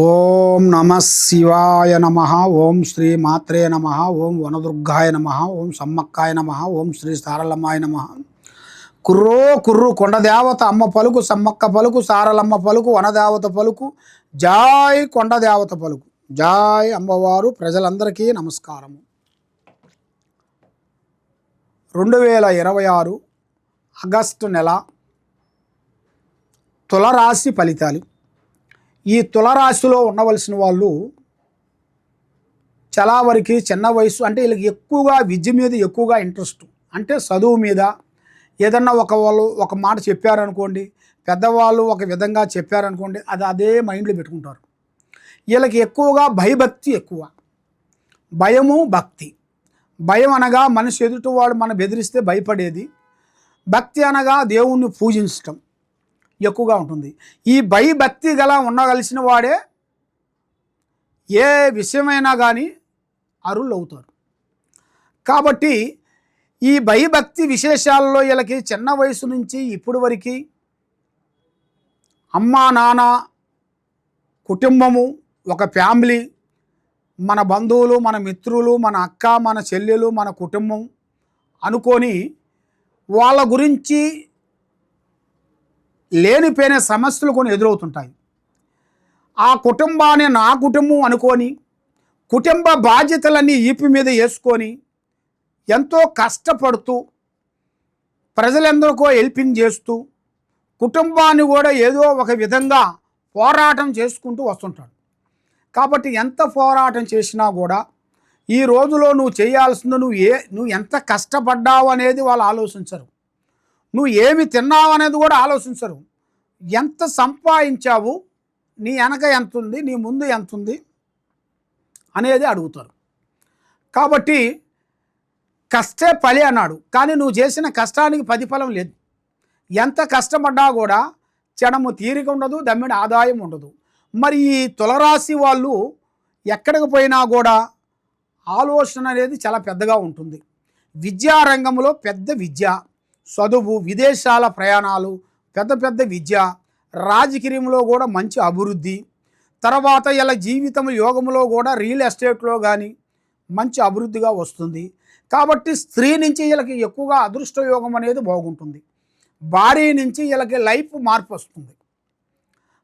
ఓం నమ శివాయ నమ. ఓం శ్రీ మాత్రే నమ. ఓం వనదుర్గాయ నమ. ఓం సమ్మక్కాయ నమ. ఓం శ్రీ సారలమ్మాయ నమ. కుర్రో కుర్రు కొండదేవత అమ్మ పలుకు, సమ్మక్క పలుకు, సారలమ్మ పలుకు, వనదేవత పలుకు, జాయ్ కొండదేవత పలుకు, జాయ్ అమ్మవారు. ప్రజలందరికీ నమస్కారము. 2026 ఆగస్టు నెల తులరాశి ఫలితాలు. ఈ తులరాశిలో ఉండవలసిన వాళ్ళు చాలా వరకు చిన్న వయసు, అంటే వీళ్ళకి ఎక్కువగా విద్య మీద ఎక్కువగా ఇంట్రెస్ట్, అంటే చదువు మీద. ఏదన్నా వాళ్ళు ఒక మాట చెప్పారనుకోండి, పెద్దవాళ్ళు ఒక విధంగా చెప్పారనుకోండి, అదే మైండ్లో పెట్టుకుంటారు. వీళ్ళకి ఎక్కువగా భయభక్తి ఎక్కువ. భయము భక్తి. భయం అనగా మనిషి ఎదుటివాడు మనం బెదిరిస్తే భయపడేది. భక్తి అనగా దేవుణ్ణి పూజించటం ఎక్కువగా ఉంటుంది. ఈ భయభక్తి గల ఉండగలిసిన వాడే ఏ విషయమైనా కానీ అరులు అవుతారు. కాబట్టి ఈ భయభక్తి విశేషాలలో వీళ్ళకి చిన్న వయసు నుంచి ఇప్పుడు వరకు అమ్మా నాన్న, కుటుంబము, ఒక ఫ్యామిలీ, మన బంధువులు, మన మిత్రులు, మన అక్క, మన చెల్లెలు, మన కుటుంబం అనుకొని వాళ్ళ గురించి లేనిపోయిన సమస్యలు కొన్ని ఎదురవుతుంటాయి. ఆ కుటుంబాన్ని నా కుటుంబం అనుకొని కుటుంబ బాధ్యతలన్నీ ఈపి మీద వేసుకొని ఎంతో కష్టపడుతూ ప్రజలందరికీ హెల్పింగ్ చేస్తూ కుటుంబాన్ని కూడా ఏదో ఒక విధంగా పోరాటం చేసుకుంటూ వస్తుంటాడు. కాబట్టి ఎంత పోరాటం చేసినా కూడా ఈ రోజులో నువ్వు చేయాల్సింది నువ్వు ఎంత కష్టపడ్డావు అనేది వాళ్ళు ఆలోచించరు. నువ్వు ఏమి తిన్నావు అనేది కూడా ఆలోచించరు. ఎంత సంపాదించావు, నీ వెనక ఎంత ఉంది, నీ ముందు ఎంత ఉంది అనేది అడుగుతారు. కాబట్టి కష్టే ఫలి అన్నాడు, కానీ నువ్వు చేసిన కష్టానికి ప్రతిఫలం లేదు. ఎంత కష్టపడ్డా కూడా క్షణము తీరిక ఉండదు, దమ్మిడి ఆదాయం ఉండదు. మరి ఈ తులరాశి వాళ్ళు ఎక్కడికి పోయినా కూడా ఆలోచన అనేది చాలా పెద్దగా ఉంటుంది. విద్యారంగంలో పెద్ద విద్య, చదువు, విదేశాల ప్రయాణాలు, పెద్ద పెద్ద విద్య, రాజకీయంలో కూడా మంచి అభివృద్ధి, తర్వాత ఇలా జీవితం యోగంలో కూడా రియల్ ఎస్టేట్లో కానీ మంచి అభివృద్ధిగా వస్తుంది. కాబట్టి స్త్రీ నుంచి వీళ్ళకి ఎక్కువగా అదృష్ట యోగం అనేది బాగుంటుంది. భార్య నుంచి వీళ్ళకి లైఫ్ మార్పు వస్తుంది.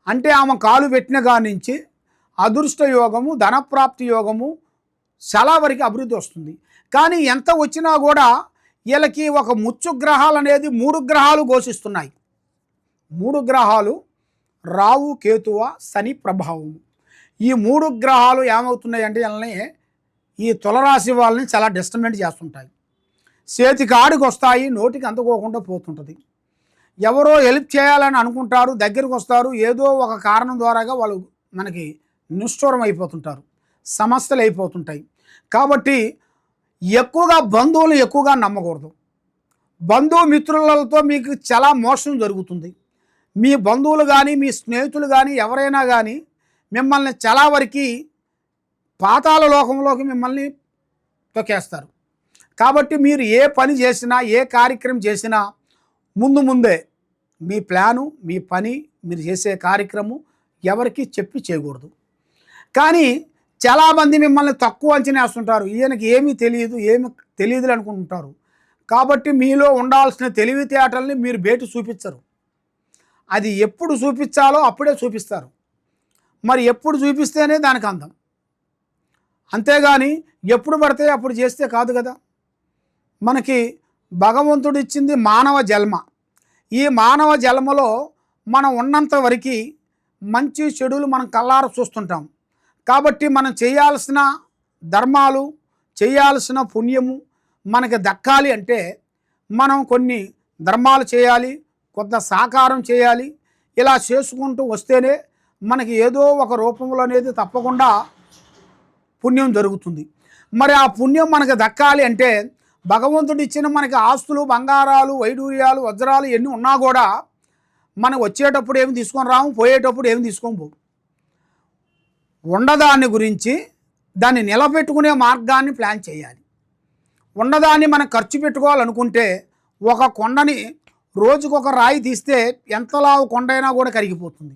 అంటే ఆమె కాలు పెట్టిన కాడి నుంచి అదృష్ట యోగము, ధనప్రాప్తి యోగము చాలా వరకు అభివృద్ధి వస్తుంది. కానీ ఎంత వచ్చినా కూడా వీళ్ళకి ఒక ముచ్చు గ్రహాలు అనేది 3 గ్రహాలు ఘోషిస్తున్నాయి. 3 గ్రహాలు రావు, కేతువ, శని ప్రభావము. ఈ 3 గ్రహాలు ఏమవుతున్నాయి అంటే వీళ్ళని, ఈ తులరాశి వాళ్ళని చాలా డిస్టర్బెంట్ చేస్తుంటాయి. చేతికి ఆడికి వస్తాయి, నోటికి అందుకోకుండా పోతుంటుంది. ఎవరో హెల్ప్ చేయాలని అనుకుంటారు, దగ్గరికి వస్తారు, ఏదో ఒక కారణం ద్వారాగా వాళ్ళు మనకి నిష్ఠూరం అయిపోతుంటారు, సమస్యలు అయిపోతుంటాయి. కాబట్టి ఎక్కువగా బంధువులు ఎక్కువగా నమ్మకూడదు. బంధుమిత్రులతో మీకు చాలా మోసం జరుగుతుంది. మీ బంధువులు కానీ, మీ స్నేహితులు కానీ, ఎవరైనా కానీ మిమ్మల్ని చాలా వరకు పాతాళ లోకంలోకి మిమ్మల్ని తొక్కేస్తారు. కాబట్టి మీరు ఏ పని చేసినా, ఏ కార్యక్రమం చేసినా ముందే మీ ప్లాను, మీ పని, మీరు చేసే కార్యక్రమం ఎవరికి చెప్పి చేయకూడదు. కానీ చాలామంది మిమ్మల్ని తక్కువ అంచనా వేస్తుంటారు. ఈయనకి ఏమీ తెలియదు అనుకుంటుంటారు. కాబట్టి మీలో ఉండాల్సిన తెలివితేటల్ని మీరు బయట చూపించరు. అది ఎప్పుడు చూపించాలో అప్పుడే చూపిస్తారు. మరి ఎప్పుడు చూపిస్తేనే దానికి అందం. అంతేగాని ఎప్పుడు పడితే అప్పుడు చేస్తే కాదు కదా. మనకి భగవంతుడు ఇచ్చింది మానవ జన్మ. ఈ మానవ జన్మలో మనం ఉన్నంత వరకు మంచి చెడులు మనం కళ్ళారా చూస్తుంటాం. కాబట్టి మనం చేయాల్సిన ధర్మాలు, చేయాల్సిన పుణ్యము మనకి దక్కాలి అంటే మనం కొన్ని ధర్మాలు చేయాలి, కొంత సాకారం చేయాలి. ఇలా చేసుకుంటూ వస్తేనే మనకి ఏదో ఒక రూపంలో అనేది తప్పకుండా పుణ్యం జరుగుతుంది. మరి ఆ పుణ్యం మనకు దక్కాలి అంటే భగవంతుడు ఇచ్చిన మనకి ఆస్తులు, బంగారాలు, వైడూర్యాలు, వజ్రాలు ఎన్ని ఉన్నా కూడా మనం వచ్చేటప్పుడు ఏమి తీసుకొని రాము, పోయేటప్పుడు ఏమి తీసుకొని పోము. ఉండదాన్ని గురించి దాన్ని నిలబెట్టుకునే మార్గాన్ని ప్లాన్ చేయాలి. ఉండదాన్ని మనం ఖర్చు పెట్టుకోవాలనుకుంటే ఒక కొండని రోజుకొక రాయి తీస్తే ఎంతలా కొండైనా కూడా కరిగిపోతుంది.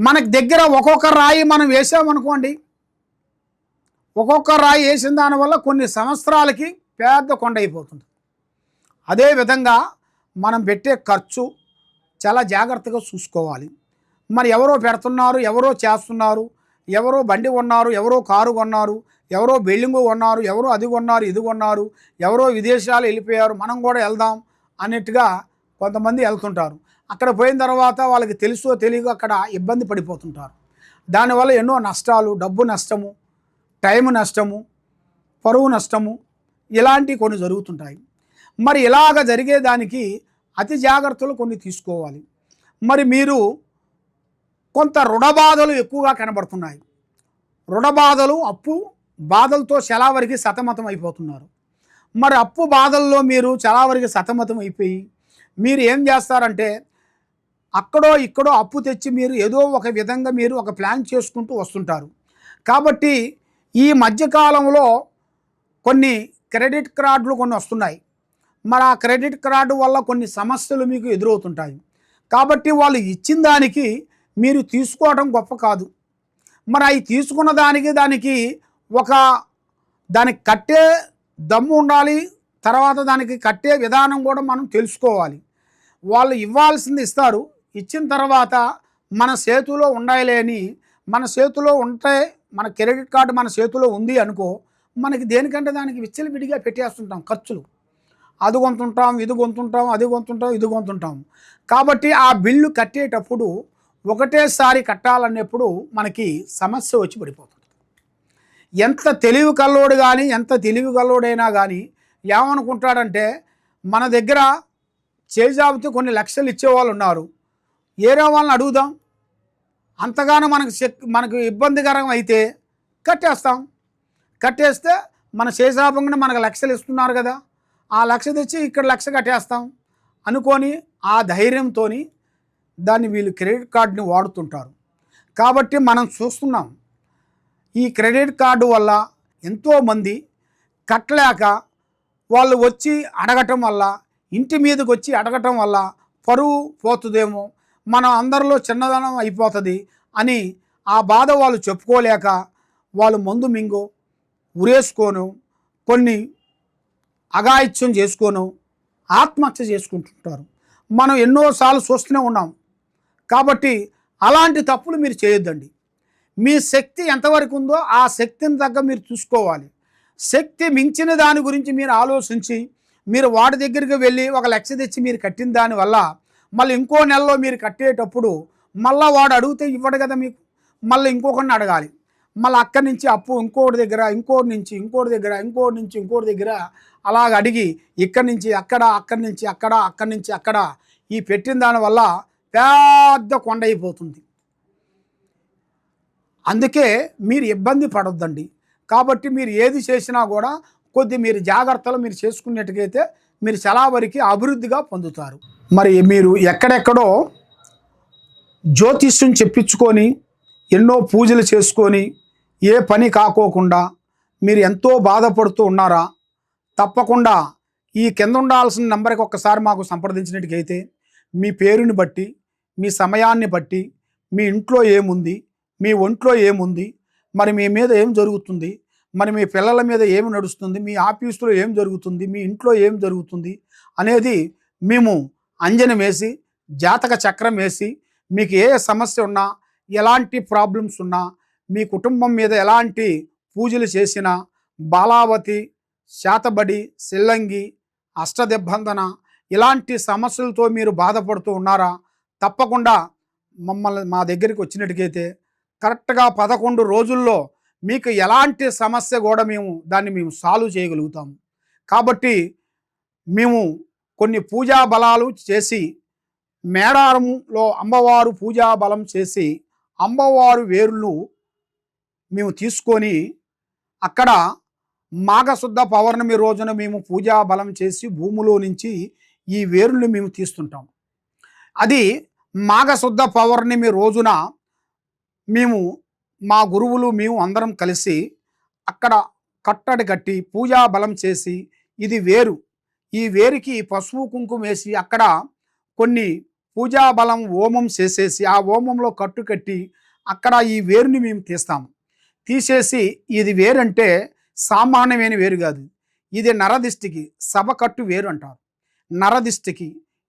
మనకి దగ్గర ఒక్కొక్క రాయి మనం వేసామనుకోండి, ఒక్కొక్క రాయి వేసిన దానివల్ల కొన్ని సంవత్సరాలకి పెద్ద కొండ అయిపోతుంది. అదేవిధంగా మనం పెట్టే ఖర్చు చాలా జాగ్రత్తగా చూసుకోవాలి. మరి ఎవరో పెడుతున్నారు, ఎవరో చేస్తున్నారు, ఎవరో బండి కొన్నారు, ఎవరో కారు కొన్నారు, ఎవరో బిల్డింగు కొన్నారు, ఎవరో అది కొన్నారు, ఇది కొన్నారు, ఎవరో విదేశాలు వెళ్ళిపోయారు, మనం కూడా వెళ్దాం అన్నట్టుగా కొంతమంది వెళ్తుంటారు. అక్కడ పోయిన తర్వాత వాళ్ళకి తెలుసో తెలియక అక్కడ ఇబ్బంది పడిపోతుంటారు. దానివల్ల ఎన్నో నష్టాలు, డబ్బు నష్టము, టైం నష్టము, పరువు నష్టము, ఇలాంటివి కొన్ని జరుగుతుంటాయి. మరి ఇలాగ జరిగేదానికి అతి జాగ్రత్తలు కొన్ని తీసుకోవాలి. మరి మీరు కొంత రుణబాధలు ఎక్కువగా కనబడుతున్నాయి. రుణబాధలు, అప్పు బాధలతో చాలా వరకు సతమతం అయిపోతున్నారు. మరి అప్పు బాధల్లో మీరు చాలా వరకు సతమతం అయిపోయి మీరు ఏం చేస్తారంటే అక్కడో ఇక్కడో అప్పు తెచ్చి మీరు ఏదో ఒక విధంగా మీరు ఒక ప్లాన్ చేసుకుంటూ వస్తుంటారు. కాబట్టి ఈ మధ్యకాలంలో కొన్ని క్రెడిట్ కార్డులు కొన్ని వస్తున్నాయి. మరి ఆ క్రెడిట్ కార్డు వల్ల కొన్ని సమస్యలు మీకు ఎదురవుతుంటాయి. కాబట్టి వాళ్ళు ఇచ్చిన దానికి మీరు తీసుకోవడం గొప్ప కాదు. మరి అవి తీసుకున్న దానికి ఒక దానికి కట్టే దమ్ము ఉండాలి. తర్వాత దానికి కట్టే విధానం కూడా మనం తెలుసుకోవాలి. వాళ్ళు ఇవ్వాల్సింది ఇస్తారు, ఇచ్చిన తర్వాత మన చేతిలో ఉండాలి. మన చేతిలో ఉంటే మన క్రెడిట్ కార్డు మన చేతిలో ఉంది అనుకో, మనకి దేనికంటే దానికి విచ్చలవిడిగా పెట్టేస్తుంటాం ఖర్చులు. అది కొంటుంటాం, ఇది కొంటుంటాం, అది కొంటుంటాం, ఇది కొంటుంటాం. కాబట్టి ఆ బిల్లు కట్టేటప్పుడు ఒకటేసారి కట్టాలన్నప్పుడు మనకి సమస్య వచ్చి పడిపోతుంది. ఎంత తెలివి కల్లోడు కానీ, ఎంత తెలివి కల్లోడైనా కానీ ఏమనుకుంటాడంటే మన దగ్గర చేజాబితే కొన్ని లక్షలు ఇచ్చేవాళ్ళు ఉన్నారు, ఏరే వాళ్ళని అడుగుదాం, అంతగానో మనకు ఇబ్బందికరం అయితే కట్టేస్తే మన చేజాబంగానే మనకు లక్షలు ఇస్తున్నారు కదా, ఆ లక్ష తెచ్చి ఇక్కడ లక్ష కట్టేస్తాం అనుకొని ఆ ధైర్యంతో దాన్ని వీళ్ళు క్రెడిట్ కార్డుని వాడుతుంటారు. కాబట్టి మనం చూస్తున్నాం ఈ క్రెడిట్ కార్డు వల్ల ఎంతోమంది కట్టలేక వాళ్ళు వచ్చి అడగటం వల్ల, ఇంటి మీదకి వచ్చి అడగటం వల్ల పరువు పోతుందేమో, మనం అందరిలో చిన్నదనం అయిపోతుంది అని ఆ బాధ వాళ్ళు చెప్పుకోలేక వాళ్ళు మందు మింగో ఉరేసుకోను, కొన్ని అఘాయిత్యం చేసుకోను, ఆత్మహత్య చేసుకుంటుంటారు. మనం ఎన్నోసార్లు చూస్తూనే ఉన్నాం. కాబట్టి అలాంటి తప్పులు మీరు చేయొద్దండి. మీ శక్తి ఎంతవరకు ఉందో ఆ శక్తిని తగ్గ మీరు చూసుకోవాలి. శక్తి మించిన దాని గురించి మీరు ఆలోచించి మీరు వాడి దగ్గరికి వెళ్ళి ఒక లక్ష తెచ్చి మీరు కట్టిన దానివల్ల మళ్ళీ ఇంకో నెలలో మీరు కట్టేటప్పుడు మళ్ళీ వాడు అడిగితే ఇవ్వడు కదా మీకు, మళ్ళీ ఇంకొకరిని అడగాలి. మళ్ళీ అక్కడి నుంచి అప్పు ఇంకోటి దగ్గర, ఇంకోటి నుంచి ఇంకోటి దగ్గర, ఇంకోటి నుంచి ఇంకోటి దగ్గర అలాగ అడిగి ఇక్కడి నుంచి అక్కడ, అక్కడి నుంచి అక్కడ, అక్కడి నుంచి అక్కడ ఈ పెట్టిన దానివల్ల పెద్ద కొండ అయిపోతుంది. అందుకే మీరు ఇబ్బంది పడొద్దండి. కాబట్టి మీరు ఏది చేసినా కూడా మీరు జాగ్రత్తలు మీరు చేసుకున్నట్టుగైతే మీరు చాలా వరకు అభివృద్ధిగా పొందుతారు. మరి మీరు ఎక్కడెక్కడో జ్యోతిష్యం చెప్పించుకొని ఎన్నో పూజలు చేసుకొని ఏ పని కాకోకుండా మీరు ఎంతో బాధపడుతూ ఉన్నారా? తప్పకుండా ఈ కింద ఉండాల్సిన నెంబర్కి ఒక్కసారి మాకు సంప్రదించినట్టుగైతే మీ పేరుని బట్టి, మీ సమయాన్ని బట్టి, మీ ఇంట్లో ఏముంది, మీ ఒంట్లో ఏముంది, మరి మీ మీద ఏం జరుగుతుంది, మరి మీ పిల్లల మీద ఏమి నడుస్తుంది, మీ ఆఫీసులో ఏం జరుగుతుంది, మీ ఇంట్లో ఏం జరుగుతుంది అనేది మేము అంజనం వేసి, జాతక చక్రం వేసి, మీకు ఏ సమస్య ఉన్నా, ఎలాంటి ప్రాబ్లమ్స్ ఉన్నా, మీ కుటుంబం మీద ఎలాంటి పూజలు చేసినా, బాలావతి, శాతబడి, సిల్లంగి, అష్టదిబ్బందన ఇలాంటి సమస్యలతో మీరు బాధపడుతూ ఉన్నారా? తప్పకుండా మమ్మల్ని మా దగ్గరికి వచ్చినట్టుకైతే కరెక్ట్గా 11 రోజుల్లో మీకు ఎలాంటి సమస్య కూడా మేము సాల్వ్ చేయగలుగుతాము. కాబట్టి మేము కొన్ని పూజా బలాలు చేసి, మేడారంలో అమ్మవారు పూజా బలం చేసి అమ్మవారు వేరులు మేము తీసుకొని అక్కడ మాఘశుద్ధ పౌర్ణమి రోజున మేము పూజా బలం చేసి భూమిలో నుంచి ఈ వేరులు మేము తీస్తుంటాం. అది మాఘశుద్ధ పౌర్ణమి రోజున మేము మా గురువులు మేము అందరం కలిసి అక్కడ కట్టడి కట్టి పూజా బలం చేసి, ఇది వేరు, ఈ వేరుకి పసుపు కుంకుమ వేసి అక్కడ కొన్ని పూజా బలం హోమం చేసేసి ఆ హోమంలో కట్టు కట్టి అక్కడ ఈ వేరుని మేము తీస్తాము. తీసేసి ఇది వేరంటే సామాన్యమైన వేరు కాదు, ఇది నరదిష్టికి సభకట్టు వేరు అంటారు. నరదిష్టికి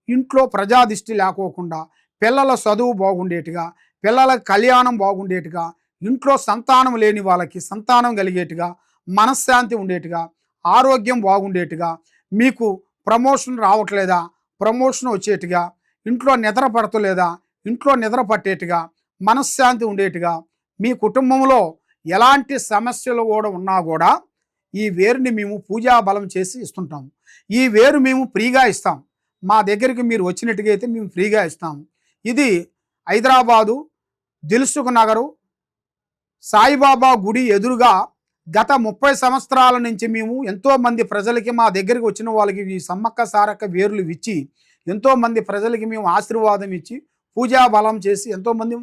ఇంట్లో ప్రజాదిష్టి లేకోకుండా పిల్లల చదువు బాగుండేట్టుగా, పిల్లల కళ్యాణం బాగుండేట్టుగా, ఇంట్లో సంతానం లేని వాళ్ళకి సంతానం కలిగేట్టుగా, మనశ్శాంతి ఉండేట్టుగా, ఆరోగ్యం బాగుండేట్టుగా, మీకు ప్రమోషన్ రావట్లేదా ప్రమోషన్ వచ్చేట్టుగా, ఇంట్లో నిద్ర పడతలేదా ఇంట్లో నిద్ర పట్టేట్టుగా, మనశ్శాంతి ఉండేట్టుగా, మీ కుటుంబంలో ఎలాంటి సమస్యలు కూడా ఉన్నా కూడా ఈ వేరుని మేము పూజా బలం చేసి ఇస్తుంటాము. ఈ వేరు మేము ఫ్రీగా ఇస్తాం. మా దగ్గరికి మీరు వచ్చినట్టుగా అయితే మేము ఫ్రీగా ఇస్తాము. ఇది హైదరాబాదు దిల్సుఖ్ నగరు సాయిబాబా గుడి ఎదురుగా గత 30 సంవత్సరాల నుంచి మేము ఎంతోమంది ప్రజలకి, మా దగ్గరికి వచ్చిన వాళ్ళకి ఈ సమ్మక్క సారక్క వేర్లు ఇచ్చి ఎంతోమంది ప్రజలకి మేము ఆశీర్వాదం ఇచ్చి పూజా బలం చేసి ఎంతోమంది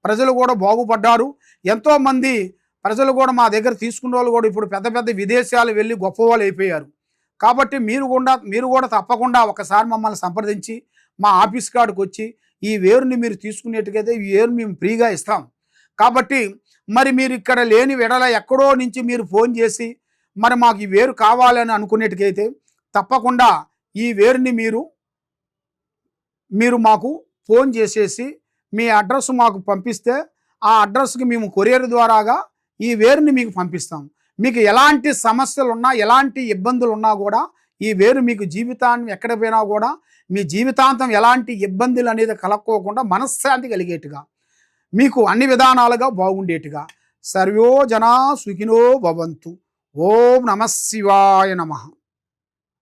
ప్రజలు కూడా బాగుపడ్డారు. ఎంతోమంది ప్రజలు కూడా మా దగ్గర తీసుకున్న వాళ్ళు కూడా ఇప్పుడు పెద్ద పెద్ద విదేశాలు వెళ్ళి గొప్పవాళ్ళు అయిపోయారు. కాబట్టి మీరు కూడా తప్పకుండా ఒకసారి మమ్మల్ని సంప్రదించి మా ఆఫీస్ కాడికి వచ్చి ఈ వేరుని మీరు తీసుకునేట్టుకైతే ఈ వేరు మేము ఫ్రీగా ఇస్తాం. కాబట్టి మరి మీరు ఇక్కడ లేని వెడల ఎక్కడో నుంచి మీరు ఫోన్ చేసి మరి మాకు ఈ వేరు కావాలని అనుకునేట్టుకైతే తప్పకుండా ఈ వేరుని మీరు మాకు ఫోన్ చేసేసి మీ అడ్రస్ మాకు పంపిస్తే ఆ అడ్రస్కి మేము కొరియర్ ద్వారాగా ఈ వేరుని మీకు పంపిస్తాం. మీకు ఎలాంటి సమస్యలు ఉన్నా, ఎలాంటి ఇబ్బందులు ఉన్నా కూడా ఈ వేరు మీకు జీవితాన్ని ఎక్కడ పోయినా కూడా మీ జీవితాంతం ఎలాంటి ఇబ్బందులు అనేది కలక్కోకుండా మనశ్శాంతి కలిగేట్టుగా, మీకు అన్ని విధానాలుగా బాగుండేట్టుగా. సర్వో జనా సుఖినో భవంతు. ఓం నమః శివాయ నమః.